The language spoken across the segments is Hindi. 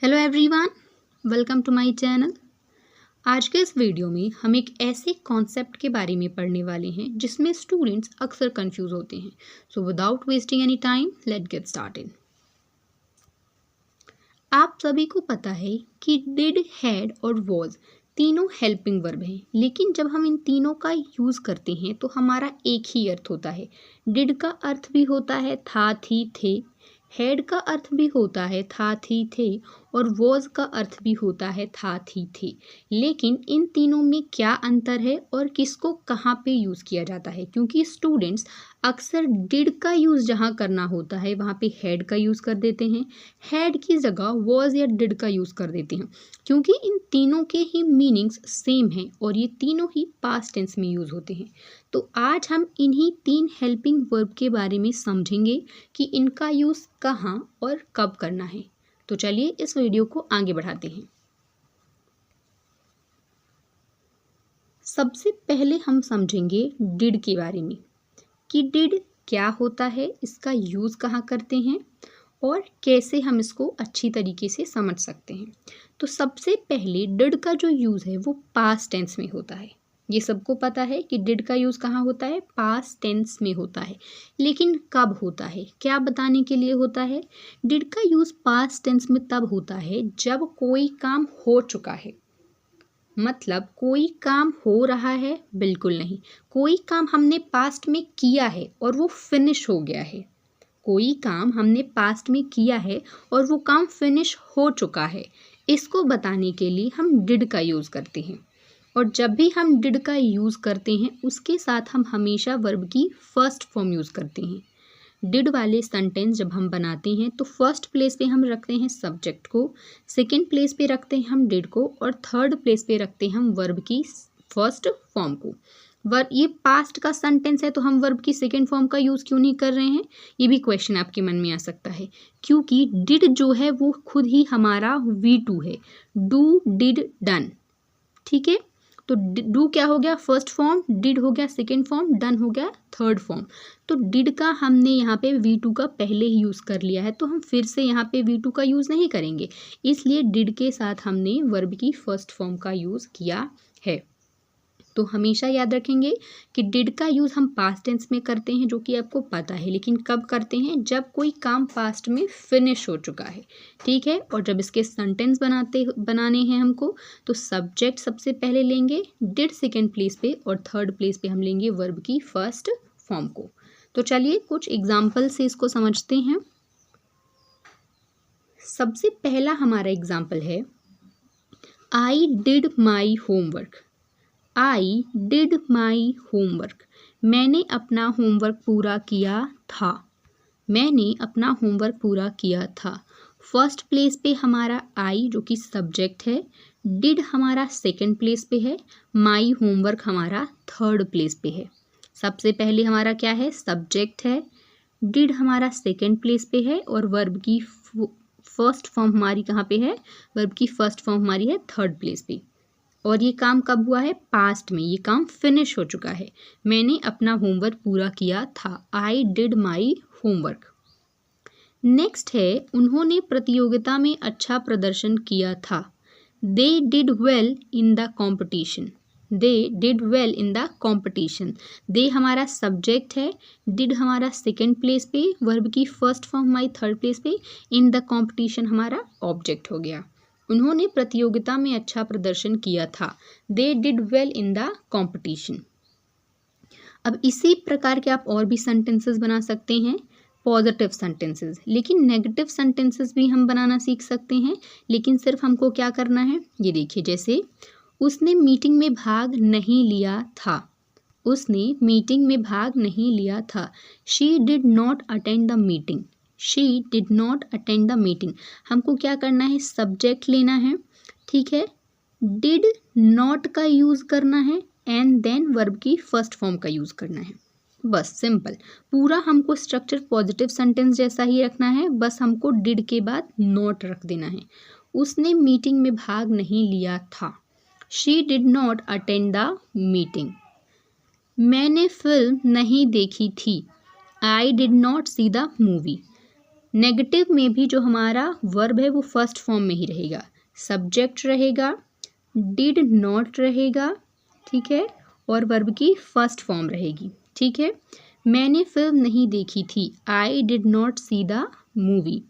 Hello everyone, welcome to my channel. आज के इस वीडियो में हम एक ऐसे कॉन्सेप्ट के बारे में पढ़ने वाले हैं जिसमें स्टूडेंट्स अक्सर कंफ्यूज होते हैं। So without wasting any time, let's get started. आप सभी को पता है कि डिड, हैड और वॉज तीनों हेल्पिंग वर्ब हैं, लेकिन जब हम इन तीनों का यूज़ करते हैं तो हमारा एक ही अर्थ होता है। डिड का अर्थ भी होता है था, थी, थे। हैड का अर्थ भी होता है था, थी, थे। और वॉज का अर्थ भी होता है था, थी, थे। लेकिन इन तीनों में क्या अंतर है और किसको कहाँ पे यूज़ किया जाता है? क्योंकि स्टूडेंट्स अक्सर डिड का यूज़ जहाँ करना होता है वहाँ पे हैड का यूज़ कर देते हैं, हैड की जगह वॉज या डिड का यूज़ कर देते हैं, क्योंकि इन तीनों के ही मीनिंग्स सेम हैं और ये तीनों ही पास्ट टेंस में यूज़ होते हैं। तो आज हम इन्हीं तीन हेल्पिंग वर्ब के बारे में समझेंगे कि इनका यूज़ कहाँ और कब करना है। तो चलिए इस वीडियो को आगे बढ़ाते हैं। सबसे पहले हम समझेंगे डिड के बारे में कि डिड क्या होता है, इसका यूज़ कहाँ करते हैं और कैसे हम इसको अच्छी तरीके से समझ सकते हैं। तो सबसे पहले डिड का जो यूज़ है वो पास्ट टेंस में होता है। ये सबको पता है कि डिड का यूज़ कहाँ होता है, पास्ट टेंस में होता है। लेकिन कब होता है, क्या बताने के लिए होता है? डिड का यूज़ पास्ट टेंस में तब होता है जब कोई काम हो चुका है। मतलब कोई काम हो रहा है? बिल्कुल नहीं। कोई काम हमने पास्ट में किया है और वो फिनिश हो गया है। कोई काम हमने पास्ट में किया है और वो काम फिनिश हो चुका है, इसको बताने के लिए हम डिड का यूज़ करते हैं। और जब भी हम डिड का यूज़ करते हैं उसके साथ हम हमेशा वर्ब की फर्स्ट फॉर्म यूज़ करते हैं। डिड वाले सेंटेंस जब हम बनाते हैं तो फर्स्ट प्लेस पे हम रखते हैं सब्जेक्ट को, सेकंड प्लेस पे रखते हैं हम डिड को और थर्ड प्लेस पे रखते हैं हम वर्ब की फर्स्ट फॉर्म को। वर्ब ये पास्ट का सेंटेंस है तो हम वर्ब की सेकंड फॉर्म का यूज़ क्यों नहीं कर रहे हैं? ये भी क्वेश्चन आपके मन में आ सकता है। क्योंकि डिड जो है वो खुद ही हमारा V2 है, डू, डिड, डन। ठीक है, तो डू क्या हो गया फर्स्ट फॉर्म, डिड हो गया सेकंड फॉर्म, डन हो गया थर्ड फॉर्म। तो डिड का हमने यहाँ पे V2 का पहले ही यूज़ कर लिया है तो हम फिर से यहाँ पे V2 का यूज़ नहीं करेंगे, इसलिए डिड के साथ हमने वर्ब की फर्स्ट फॉर्म का यूज़ किया है। तो हमेशा याद रखेंगे कि डिड का यूज़ हम पास्ट टेंस में करते हैं, जो कि आपको पता है, लेकिन कब करते हैं? जब कोई काम पास्ट में फिनिश हो चुका है। ठीक है, और जब इसके सेंटेंस बनाने हैं हमको तो सब्जेक्ट सबसे पहले लेंगे, डिड सेकेंड प्लेस पे और थर्ड प्लेस पे हम लेंगे वर्ब की फर्स्ट फॉर्म को। तो चलिए कुछ एग्जाम्पल से इसको समझते हैं। सबसे पहला हमारा एग्जाम्पल है, आई did my homework. I did my homework. मैंने अपना होमवर्क पूरा किया था। मैंने अपना होमवर्क पूरा किया था। फर्स्ट प्लेस पे हमारा आई जो कि सब्जेक्ट है, डिड हमारा सेकंड प्लेस पे है, माई होमवर्क हमारा थर्ड प्लेस पे है। सबसे पहले हमारा क्या है? सब्जेक्ट है, डिड हमारा सेकंड प्लेस पे है और वर्ब की फर्स्ट फॉर्म हमारी कहाँ पे है? वर्ब की फर्स्ट फॉर्म हमारी है थर्ड प्लेस पे। और ये काम कब हुआ है? पास्ट में, ये काम फिनिश हो चुका है। मैंने अपना होमवर्क पूरा किया था। I did my homework. Next है, उन्होंने प्रतियोगिता में अच्छा प्रदर्शन किया था। They did well in the competition. They did well in the competition. They हमारा सब्जेक्ट है, डिड हमारा सेकेंड प्लेस पे, वर्ब की फर्स्ट फॉर्म हमारी थर्ड प्लेस पे, इन द कॉम्पिटिशन हमारा ऑब्जेक्ट हो गया। उन्होंने प्रतियोगिता में अच्छा प्रदर्शन किया था। They did well in the competition. अब इसी प्रकार के आप और भी सेंटेंसेस बना सकते हैं, पॉजिटिव सेंटेंसेस, लेकिन नेगेटिव सेंटेंसेस भी हम बनाना सीख सकते हैं। लेकिन सिर्फ हमको क्या करना है, ये देखिए, जैसे उसने मीटिंग में भाग नहीं लिया था। उसने मीटिंग में भाग नहीं लिया था। She did not attend the meeting. She did not attend the meeting. हमको क्या करना है? सब्जेक्ट लेना है, ठीक है, डिड नॉट का यूज़ करना है एंड देन वर्ब की फर्स्ट फॉर्म का यूज़ करना है। बस सिंपल, पूरा हमको स्ट्रक्चर पॉजिटिव सेंटेंस जैसा ही रखना है, बस हमको डिड के बाद नॉट रख देना है। उसने मीटिंग में भाग नहीं लिया था। She did not attend the meeting. मैंने फिल्म नहीं देखी थी। I did not see the movie. Negative में भी जो हमारा वर्ब है वो फर्स्ट फॉर्म में ही रहेगा, सब्जेक्ट रहेगा, डिड नॉट रहेगा, ठीक है, और वर्ब की फर्स्ट फॉर्म रहेगी, ठीक है। मैंने फिल्म नहीं देखी थी, I did not see the movie.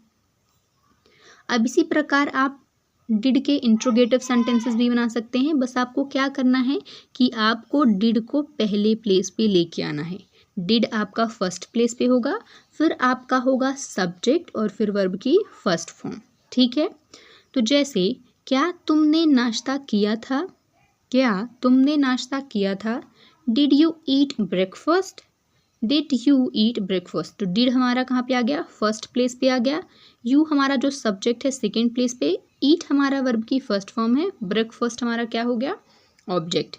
अब इसी प्रकार आप डिड के इंट्रोगेटिव सेंटेंसेस भी बना सकते हैं। बस आपको क्या करना है कि आपको डिड को पहले प्लेस पे लेके आना है। डिड आपका फर्स्ट प्लेस पे होगा, फिर आपका होगा सब्जेक्ट और फिर वर्ब की फर्स्ट फॉर्म, ठीक है। तो जैसे क्या तुमने नाश्ता किया था, क्या तुमने नाश्ता किया था, did you eat breakfast, did you eat breakfast. तो डिड हमारा कहाँ पे आ गया, फर्स्ट प्लेस पे आ गया, यू हमारा जो सब्जेक्ट है सेकेंड प्लेस पे, ईट हमारा वर्ब की फर्स्ट फॉर्म है, ब्रेकफास्ट हमारा क्या हो गया, ऑब्जेक्ट।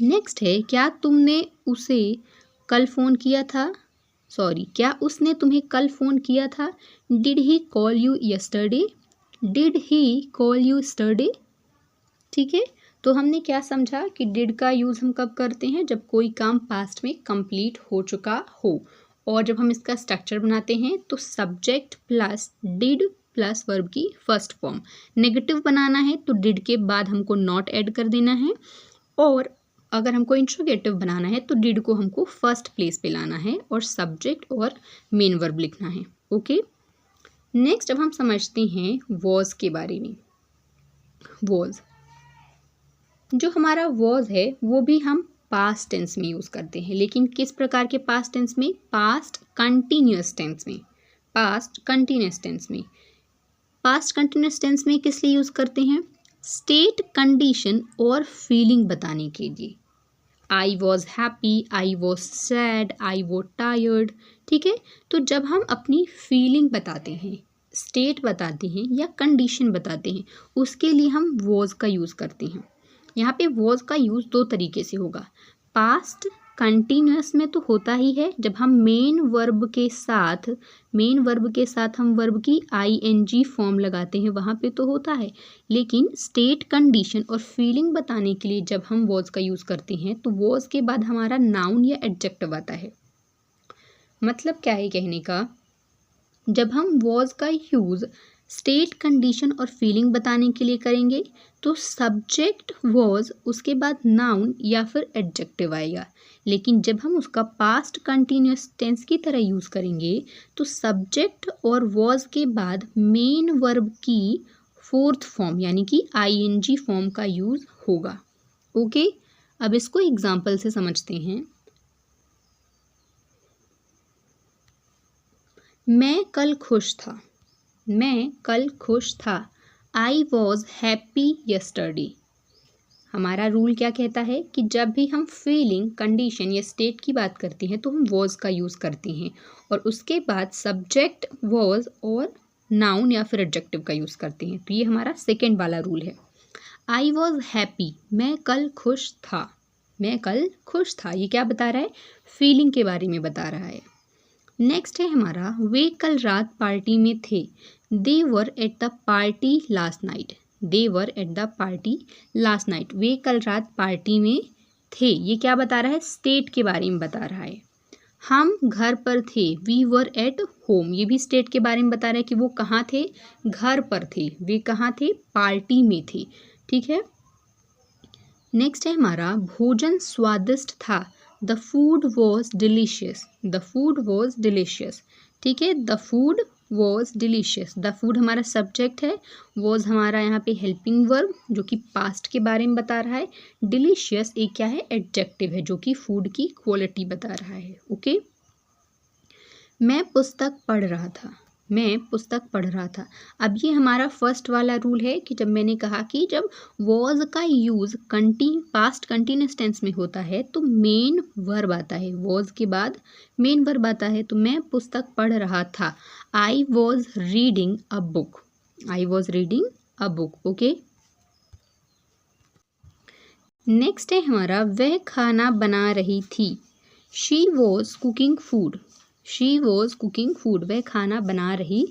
नेक्स्ट है क्या तुमने उसे कल फ़ोन किया था, सॉरी क्या उसने तुम्हें कल फ़ोन किया था, did he call you yesterday, did he call you yesterday, ठीक है। तो हमने क्या समझा कि डिड का यूज़ हम कब करते हैं, जब कोई काम पास्ट में कंप्लीट हो चुका हो, और जब हम इसका स्ट्रक्चर बनाते हैं तो subject plus did plus verb की फर्स्ट फॉर्म। नेगेटिव बनाना है तो डिड के बाद हमको नॉट ऐड कर देना है, और अगर हमको इंट्रोगेटिव बनाना है तो डिड को हमको फर्स्ट प्लेस पे लाना है और सब्जेक्ट और मेन वर्ब लिखना है, ओके। नेक्स्ट अब हम समझते हैं वॉज के बारे में। वॉज, जो हमारा वॉज है वो भी हम पास्ट टेंस में यूज़ करते हैं, लेकिन किस प्रकार के पास्ट टेंस में, पास्ट कंटिन्यूअस टेंस में, पास्ट कंटिन्यूअस टेंस में। पास्ट कंटिन्यूअस टेंस में किस लिए यूज़ करते हैं, स्टेट, कंडीशन और फीलिंग बताने के लिए। I was happy, I was sad, I was tired, ठीक है। तो जब हम अपनी फीलिंग बताते हैं, स्टेट बताते हैं या कंडीशन बताते हैं, उसके लिए हम वॉज का यूज़ करते हैं। यहाँ पे वॉज का यूज़ दो तरीके से होगा। पास्ट कंटिन्यूअस में तो होता ही है, जब हम मेन वर्ब के साथ हम वर्ब की आईएनजी फॉर्म लगाते हैं वहाँ पे तो होता है, लेकिन स्टेट, कंडीशन और फीलिंग बताने के लिए जब हम वॉज का यूज़ करते हैं तो वॉज के बाद हमारा नाउन या एडजेक्टिव आता है। मतलब क्या है कहने का, जब हम वॉज का यूज़ स्टेट, कंडीशन और फीलिंग बताने के लिए करेंगे तो सब्जेक्ट वॉज, उसके बाद नाउन या फिर एडजेक्टिव आएगा। लेकिन जब हम उसका पास्ट कंटिन्यूअस टेंस की तरह यूज़ करेंगे तो सब्जेक्ट और वॉज के बाद मेन वर्ब की फोर्थ फॉर्म यानी कि आईएनजी फॉर्म का यूज़ होगा, ओके। अब इसको एग्जाम्पल से समझते हैं। मैं कल खुश था, मैं कल खुश था, आई वॉज हैप्पी यस्टरडे। हमारा रूल क्या कहता है कि जब भी हम फीलिंग, कंडीशन या स्टेट की बात करते हैं तो हम वॉज का यूज़ करते हैं, और उसके बाद सब्जेक्ट, वॉज और नाउन या फिर एडजेक्टिव का यूज़ करते हैं। तो ये हमारा सेकेंड वाला रूल है। आई वॉज हैप्पी, मैं कल खुश था, मैं कल खुश था, ये क्या बता रहा है, फीलिंग के बारे में बता रहा है। नेक्स्ट है हमारा वे कल रात पार्टी में थे, they were at the party last night, they were at the party last night. वे कल रात पार्टी में थे, ये क्या बता रहा है, स्टेट के बारे में बता रहा है। हम घर पर थे, वी वर एट होम, ये भी स्टेट के बारे में बता रहा है कि वो कहाँ थे, घर पर थे, वे कहाँ थे, पार्टी में थे, ठीक है। नेक्स्ट है हमारा भोजन स्वादिष्ट था, the food was delicious, the food was delicious, ठीक है। The food was delicious, the food हमारा सब्जेक्ट है, वॉज हमारा यहाँ पे हेल्पिंग वर्ब जो कि पास्ट के बारे में बता रहा है, डिलीशियस एक क्या है, एडजेक्टिव है जो कि फूड की क्वालिटी बता रहा है, ओके। मैं पुस्तक पढ़ रहा था, मैं पुस्तक पढ़ रहा था। अब ये हमारा फर्स्ट वाला रूल है कि जब मैंने कहा कि जब वॉज का यूज़ पास्ट कंटिन्यूअस टेंस में होता है तो मेन वर्ब आता है, वॉज के बाद मेन वर्ब आता है। तो मैं पुस्तक पढ़ रहा था, I was reading a book, I was reading a book, okay. Next है हमारा वह खाना बना रही थी, she was cooking food, she was cooking food, वह खाना बना रही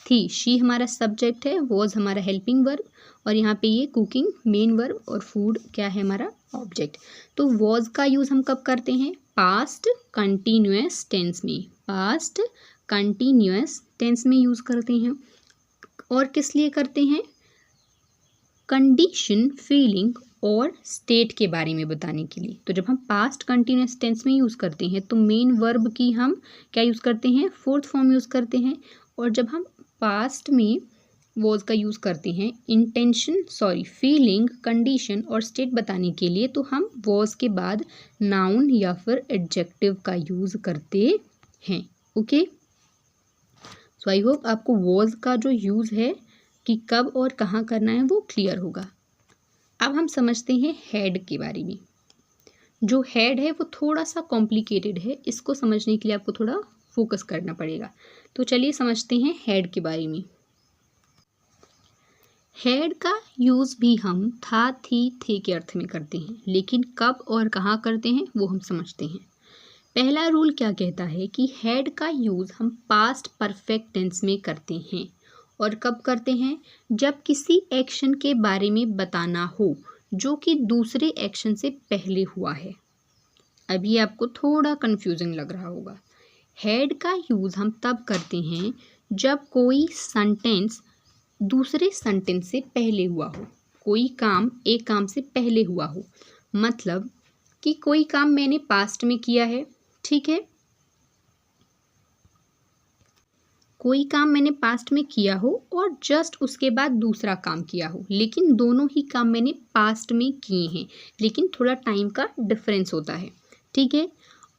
थी। शी हमारा सब्जेक्ट है, वॉज हमारा हेल्पिंग वर्ब, और यहाँ पे ये कुकिंग मेन वर्ब और फूड क्या है हमारा ऑब्जेक्ट। तो वॉज का यूज़ हम कब करते हैं, पास्ट कंटिन्यूअस टेंस में, पास्ट कंटिन्यूअस टेंस में यूज़ करते हैं। और किस लिए करते हैं? कंडीशन, फीलिंग और स्टेट के बारे में बताने के लिए। तो जब हम पास्ट कंटिन्यूअस टेंस में यूज़ करते हैं तो मेन वर्ब की हम क्या यूज़ करते हैं? फोर्थ फॉर्म यूज़ करते हैं। और जब हम पास्ट में वॉज का यूज़ करते हैं फीलिंग, कंडीशन और स्टेट बताने के लिए, तो हम वॉज के बाद नाउन या फिर एडजेक्टिव का यूज़ करते हैं। ओके, सो आई होप आपको वॉज का जो यूज़ है कि कब और कहाँ करना है वो क्लियर होगा। अब हम समझते हैं हैड के बारे में। जो हैड है वो थोड़ा सा कॉम्प्लिकेटेड है, इसको समझने के लिए आपको थोड़ा फोकस करना पड़ेगा। तो चलिए समझते हैं हैड के बारे में। हैड का यूज़ भी हम था, थी, थे के अर्थ में करते हैं, लेकिन कब और कहाँ करते हैं वो हम समझते हैं। पहला रूल क्या कहता है कि हैड का यूज़ हम पास्ट परफेक्ट टेंस में करते हैं। और कब करते हैं? जब किसी एक्शन के बारे में बताना हो जो कि दूसरे एक्शन से पहले हुआ है। अभी आपको थोड़ा कंफ्यूजिंग लग रहा होगा। हैड का यूज़ हम तब करते हैं जब कोई सेंटेंस दूसरे सेंटेंस से पहले हुआ हो, कोई काम एक काम से पहले हुआ हो। मतलब कि कोई काम मैंने पास्ट में किया है, ठीक है, कोई काम मैंने पास्ट में किया हो और जस्ट उसके बाद दूसरा काम किया हो, लेकिन दोनों ही काम मैंने पास्ट में किए हैं, लेकिन थोड़ा टाइम का डिफरेंस होता है, ठीक है।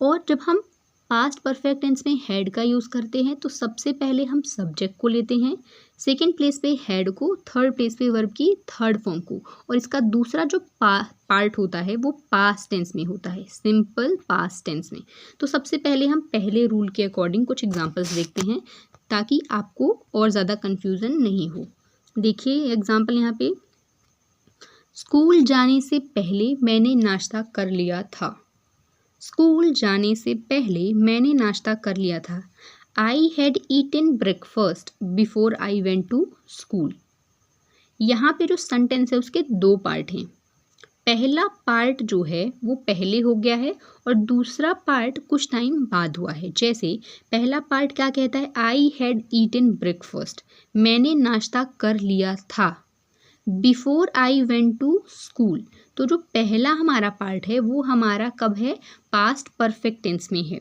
और जब हम पास्ट परफेक्ट टेंस में हैड का यूज़ करते हैं तो सबसे पहले हम सब्जेक्ट को लेते हैं, सेकेंड प्लेस पे हैड को, थर्ड प्लेस पे वर्ब की थर्ड फॉर्म को, और इसका दूसरा जो पार्ट होता है वो पास्ट टेंस में होता है, सिंपल पास्ट टेंस में। तो सबसे पहले हम पहले रूल के अकॉर्डिंग कुछ एग्जांपल्स देखते हैं ताकि आपको और ज़्यादा कन्फ्यूज़न नहीं हो। देखिए एग्जांपल यहाँ पे, स्कूल जाने से पहले मैंने नाश्ता कर लिया था। स्कूल जाने से पहले मैंने नाश्ता कर लिया था। I had eaten breakfast before I went to school. यहाँ पे जो सेंटेंस है उसके दो पार्ट हैं। पहला पार्ट जो है वो पहले हो गया है और दूसरा पार्ट कुछ टाइम बाद हुआ है। जैसे पहला पार्ट क्या कहता है? आई हैड ईटन ब्रेकफास्ट, मैंने नाश्ता कर लिया था। Before I went to school, तो जो पहला हमारा पार्ट है वो हमारा कब है? पास्ट परफेक्ट टेंस में है।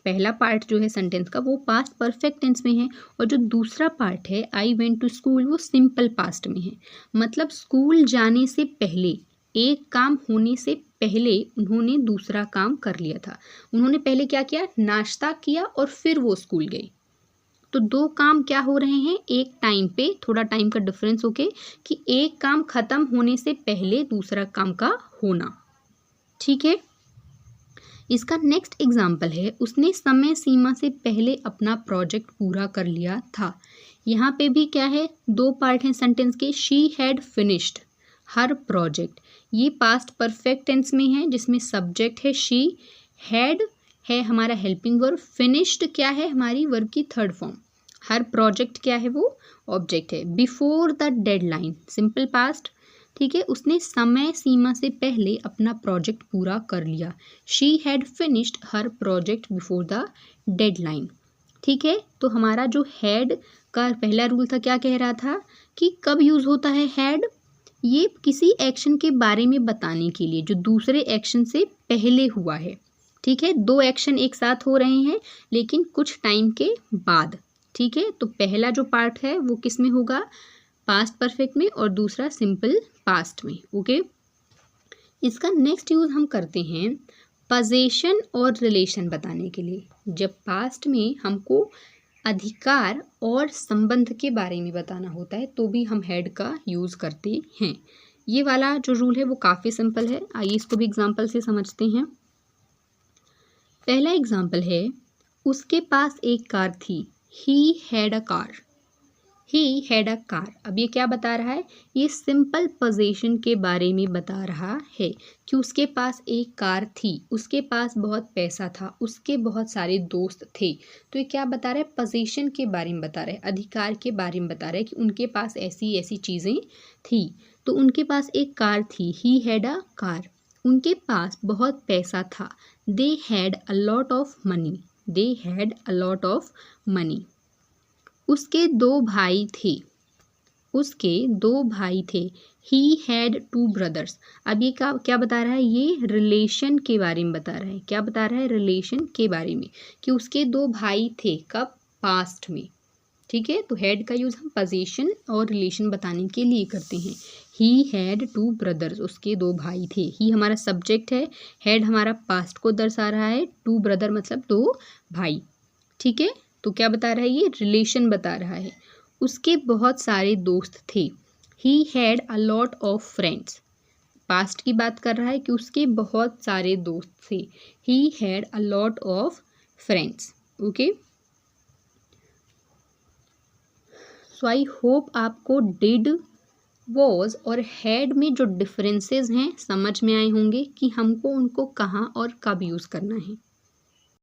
पहला पार्ट जो है सेंटेंस का वो पास्ट परफेक्ट टेंस में है और जो दूसरा पार्ट है आई वेंट टू स्कूल वो सिंपल पास्ट में है। मतलब स्कूल जाने से पहले, एक काम होने से पहले उन्होंने दूसरा काम कर लिया था। उन्होंने पहले क्या किया? नाश्ता किया और फिर वो स्कूल गई। तो दो काम क्या हो रहे हैं एक टाइम पे, थोड़ा टाइम का डिफरेंस होके, कि एक काम खत्म होने से पहले दूसरा काम का होना, ठीक है। इसका नेक्स्ट एग्जाम्पल है, उसने समय सीमा से पहले अपना प्रोजेक्ट पूरा कर लिया था। यहाँ पे भी क्या है? दो पार्ट हैं सेंटेंस के। She had finished her project, ये पास्ट परफेक्ट टेंस में है जिसमें सब्जेक्ट है शी, हैड है हमारा हेल्पिंग वर्ब, फिनिश्ड क्या है? हमारी वर्ब की थर्ड फॉर्म, हर प्रोजेक्ट क्या है? वो ऑब्जेक्ट है। Before the deadline simple past, ठीक है, उसने समय सीमा से पहले अपना प्रोजेक्ट पूरा कर लिया। She had finished her project before the deadline, ठीक है। तो हमारा जो हैड का पहला रूल था क्या कह रहा था कि कब यूज़ होता है हैड? ये किसी एक्शन के बारे में बताने के लिए जो दूसरे एक्शन से पहले हुआ है, ठीक है। दो एक्शन एक साथ हो रहे हैं लेकिन कुछ टाइम के बाद, ठीक है। तो पहला जो पार्ट है वो किस में होगा? पास्ट परफेक्ट में, और दूसरा सिंपल पास्ट में, ओके। इसका नेक्स्ट यूज़ हम करते हैं पोजीशन और रिलेशन बताने के लिए। जब पास्ट में हमको अधिकार और संबंध के बारे में बताना होता है तो भी हम हैड का यूज़ करते हैं। ये वाला जो रूल है वो काफ़ी सिंपल है, आइए इसको भी एग्जांपल से समझते हैं। पहला एग्जांपल है, उसके पास एक कार थी। He had a car, he had a car. अब ये क्या बता रहा है? ये सिंपल पोजीशन के बारे में बता रहा है कि उसके पास एक कार थी, उसके पास बहुत पैसा था, उसके बहुत सारे दोस्त थे। तो ये क्या बता रहा है? पोजीशन के बारे में बता रहा है, अधिकार के बारे में बता रहा है कि उनके पास ऐसी ऐसी चीज़ें थी। तो उनके पास एक कार थी, ही हैड अ कार। उनके पास बहुत पैसा था। They had a lot of money. They had a lot of money. उसके दो भाई थे। उसके दो भाई थे। He had two brothers. अब ये क्या बता रहा है, ये रिलेशन के बारे में बता रहा है। क्या बता रहा है, रिलेशन के बारे में, कि उसके दो भाई थे। कब, पास्ट में। ठीक है, तो हैड का यूज़ हम पोजीशन और रिलेशन बताने के लिए करते हैं। ही हैड टू ब्रदर्स, उसके दो भाई थे। ही हमारा सब्जेक्ट है, हैड हमारा पास्ट को दर्शा रहा है, टू ब्रदर मतलब दो भाई। ठीक है, तो क्या बता रहा है, ये रिलेशन बता रहा है। उसके बहुत सारे दोस्त थे। He had a lot of friends. Past की बात कर रहा है कि उसके बहुत सारे दोस्त थे। He had a lot of friends. Okay, so I hope आपको डिड, वॉज और हैड में जो डिफरेंसेस हैं समझ में आए होंगे कि हमको उनको कहाँ और कब यूज़ करना है।